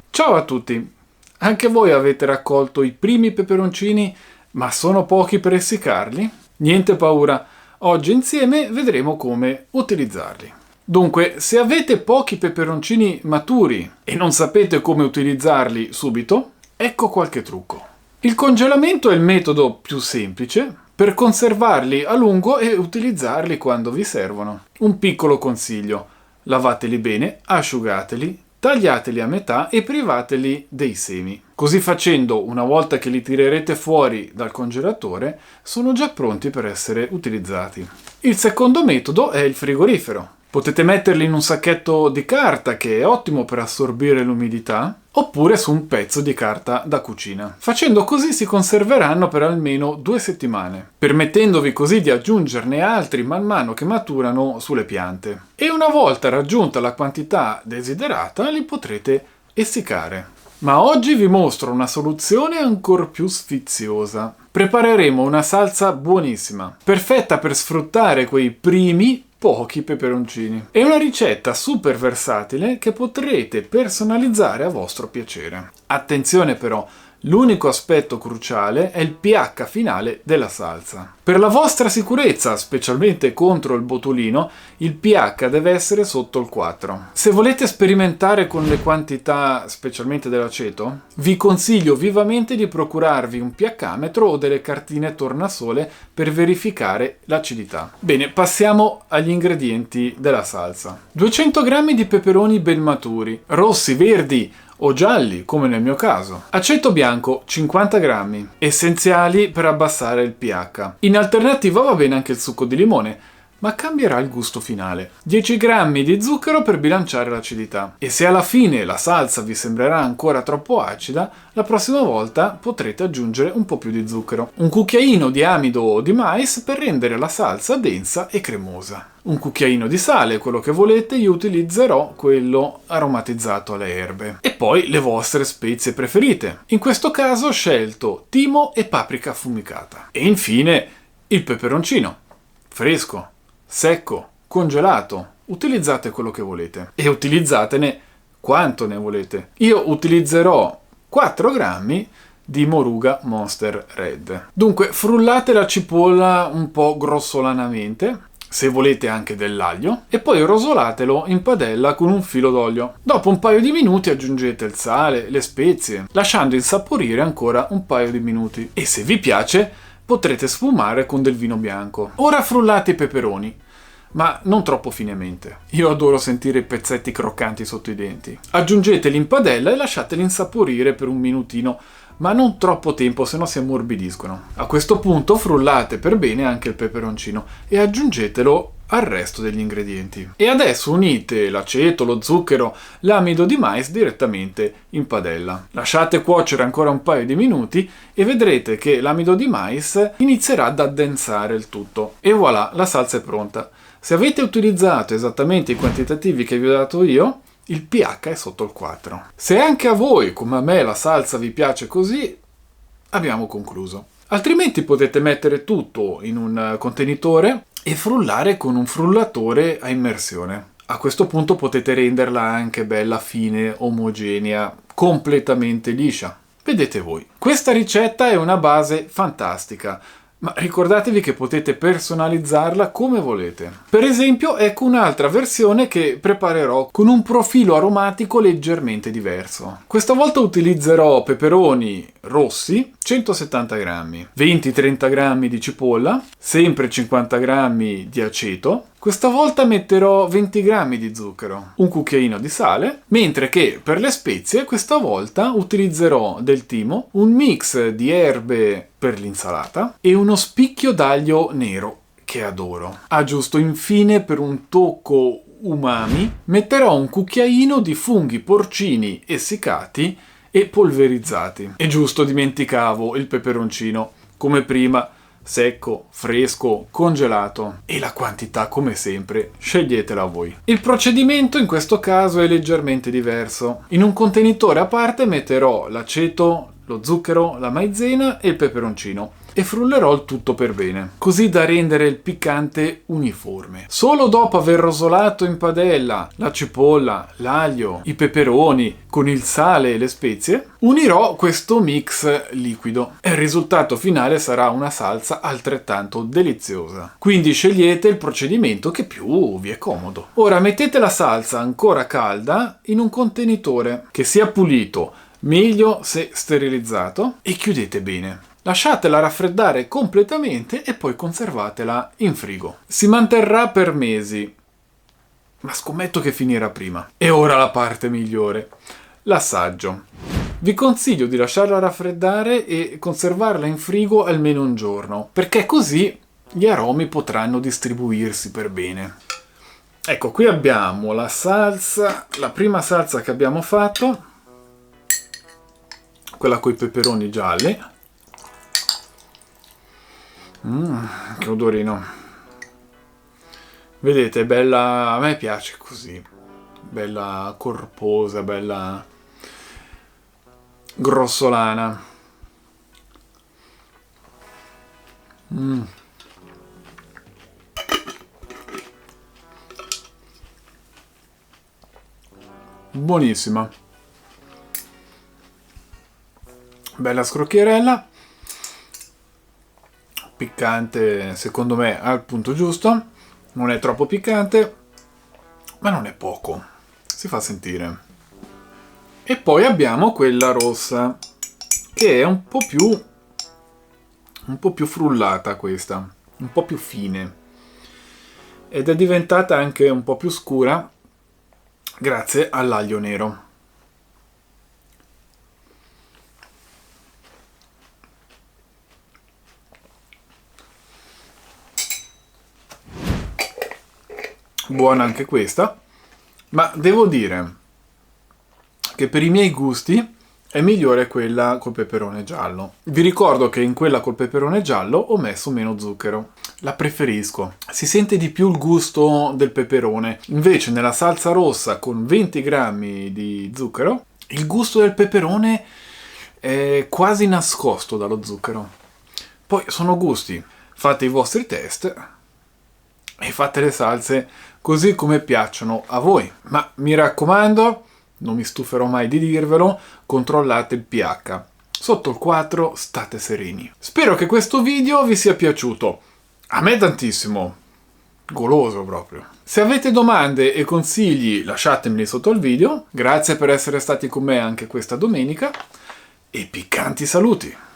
Ciao a tutti! Anche voi avete raccolto i primi peperoncini, ma sono pochi per essiccarli? Niente paura, oggi insieme vedremo come utilizzarli. Dunque, se avete pochi peperoncini maturi e non sapete come utilizzarli subito, ecco qualche trucco. Il congelamento è il metodo più semplice per conservarli a lungo e utilizzarli quando vi servono. Un piccolo consiglio: lavateli bene, asciugateli, tagliateli a metà e privateli dei semi. Così facendo, una volta che li tirerete fuori dal congelatore, sono già pronti per essere utilizzati. Il secondo metodo è il frigorifero. Potete metterli in un sacchetto di carta, che è ottimo per assorbire l'umidità, oppure su un pezzo di carta da cucina. Facendo così si conserveranno per almeno 2 settimane, permettendovi così di aggiungerne altri man mano che maturano sulle piante. E una volta raggiunta la quantità desiderata, li potrete essiccare. Ma oggi vi mostro una soluzione ancora più sfiziosa. Prepareremo una salsa buonissima, perfetta per sfruttare quei primi pochi peperoncini. È una ricetta super versatile che potrete personalizzare a vostro piacere. Attenzione però, l'unico aspetto cruciale è il pH finale della salsa. Per la vostra sicurezza, specialmente contro il botulino, il pH deve essere sotto il 4. Se volete sperimentare con le quantità, specialmente dell'aceto, vi consiglio vivamente di procurarvi un pH-metro o delle cartine tornasole per verificare l'acidità. Bene, passiamo agli ingredienti della salsa. 200 g di peperoni ben maturi, rossi, verdi o gialli, come nel mio caso. Aceto bianco 50 g, essenziali per abbassare il pH. In alternativa va bene anche il succo di limone, ma cambierà il gusto finale. 10 g di zucchero per bilanciare l'acidità. E se alla fine la salsa vi sembrerà ancora troppo acida, la prossima volta potrete aggiungere un po' più di zucchero. Un cucchiaino di amido o di mais per rendere la salsa densa e cremosa. Un cucchiaino di sale, quello che volete, io utilizzerò quello aromatizzato alle erbe. E poi le vostre spezie preferite. In questo caso ho scelto timo e paprika affumicata. E infine il peperoncino. Fresco, secco, congelato. Utilizzate quello che volete. E utilizzatene quanto ne volete. Io utilizzerò 4 grammi di Moruga Monster Red. Dunque, frullate la cipolla un po' grossolanamente, se volete anche dell'aglio, e poi rosolatelo in padella con un filo d'olio. Dopo un paio di minuti aggiungete il sale, le spezie, lasciando insaporire ancora un paio di minuti. E se vi piace, potrete sfumare con del vino bianco. Ora frullate i peperoni, ma non troppo finemente. Io adoro sentire i pezzetti croccanti sotto i denti. Aggiungeteli in padella e lasciateli insaporire per un minutino, ma non troppo tempo, se no si ammorbidiscono. A questo punto frullate per bene anche il peperoncino e aggiungetelo al resto degli ingredienti. E adesso unite l'aceto, lo zucchero, l'amido di mais direttamente in padella. Lasciate cuocere ancora un paio di minuti e vedrete che l'amido di mais inizierà ad addensare il tutto. E voilà, la salsa è pronta. Se avete utilizzato esattamente i quantitativi che vi ho dato io, il pH è sotto il 4. Se anche a voi, come a me, la salsa vi piace così, abbiamo concluso. Altrimenti potete mettere tutto in un contenitore e frullare con un frullatore a immersione. A questo punto potete renderla anche bella fine, omogenea, completamente liscia. Vedete voi. Questa ricetta è una base fantastica, ma ricordatevi che potete personalizzarla come volete. Per esempio, ecco un'altra versione che preparerò con un profilo aromatico leggermente diverso. Questa volta utilizzerò peperoni rossi, 170 g, 20-30 g di cipolla, sempre 50 g di aceto. Questa volta metterò 20 g di zucchero, un cucchiaino di sale, mentre che per le spezie questa volta utilizzerò del timo, un mix di erbe per l'insalata e uno spicchio d'aglio nero, che adoro. Aggiusto infine, per un tocco umami, metterò un cucchiaino di funghi porcini essiccati e polverizzati. E giusto, dimenticavo il peperoncino, come prima, secco, fresco, congelato, e la quantità, come sempre, sceglietela voi. Il procedimento in questo caso è leggermente diverso. In un contenitore a parte metterò l'aceto, lo zucchero, la maizena e il peperoncino. e frullerò il tutto per bene, così da rendere il piccante uniforme. Solo dopo aver rosolato in padella la cipolla, l'aglio, i peperoni con il sale e le spezie, unirò questo mix liquido e il risultato finale sarà una salsa altrettanto deliziosa. Quindi scegliete il procedimento che più vi è comodo. Ora mettete la salsa ancora calda in un contenitore che sia pulito, meglio se sterilizzato, e chiudete bene. Lasciatela raffreddare completamente e poi conservatela in frigo. Si manterrà per mesi, ma scommetto che finirà prima. E ora la parte migliore, l'assaggio. Vi consiglio di lasciarla raffreddare e conservarla in frigo almeno un giorno, perché così gli aromi potranno distribuirsi per bene. Ecco, qui abbiamo la salsa, la prima salsa che abbiamo fatto, quella con i peperoni gialli. Che odorino. Vedete, è bella, a me piace così, bella corposa, bella grossolana. Buonissima, bella scrocchierella, piccante secondo me al punto giusto, non è troppo piccante ma non è poco, si fa sentire. E poi abbiamo quella rossa che è un po' più frullata, questa un po' più fine, ed è diventata anche un po' più scura grazie all'aglio nero. Buona anche questa, ma devo dire che per i miei gusti è migliore quella col peperone giallo. Vi ricordo che in quella col peperone giallo ho messo meno zucchero. La preferisco. Si sente di più il gusto del peperone. Invece nella salsa rossa con 20 grammi di zucchero, il gusto del peperone è quasi nascosto dallo zucchero. Poi sono gusti. Fate i vostri test e fate le salse così come piacciono a voi. Ma mi raccomando, non mi stuferò mai di dirvelo, controllate il pH. Sotto il 4 state sereni. Spero che questo video vi sia piaciuto. A me tantissimo. Goloso proprio. Se avete domande e consigli lasciatemeli sotto il video. Grazie per essere stati con me anche questa domenica e piccanti saluti!